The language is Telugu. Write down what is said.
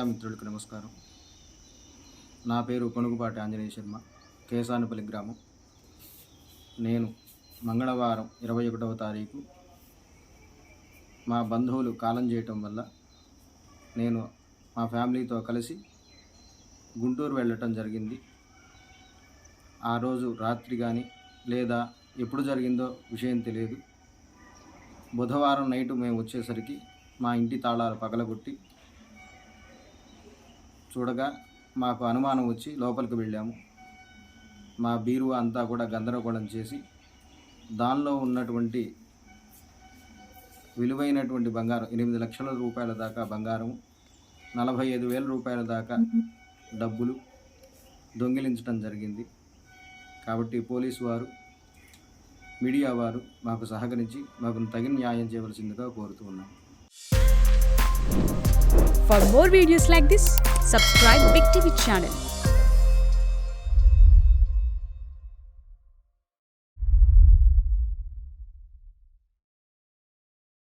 మీడియా మిత్రులకు నమస్కారం. నా పేరు కొనుగుపాటి ఆంజనేయ శర్మ, కేసానుపల్లి గ్రామం. నేను మంగళవారం 21వ తారీఖు మా బంధువులు కాలం చేయటం వల్ల నేను మా ఫ్యామిలీతో కలిసి గుంటూరు వెళ్ళటం జరిగింది. ఆ రోజు రాత్రి కానీ లేదా ఎప్పుడు జరిగిందో విషయం తెలియదు. బుధవారం నైటు మేము వచ్చేసరికి మా ఇంటి తాళాలు పగలగొట్టి చూడగా మాకు అనుమానం వచ్చి లోపలికి వెళ్ళాము. మా బీరువా అంతా కూడా గందరగోళం చేసి దానిలో ఉన్నటువంటి విలువైనటువంటి బంగారం 8 లక్షల రూపాయల దాకా బంగారం, 45,000 రూపాయల దాకా డబ్బులు దొంగిలించడం జరిగింది. కాబట్టి పోలీసు వారు, మీడియా వారు మాకు సహకరించి మాకు తగిన న్యాయం చేయవలసిందిగా కోరుతూ ఉన్నాము. For more videos like this, subscribe Big TV channel.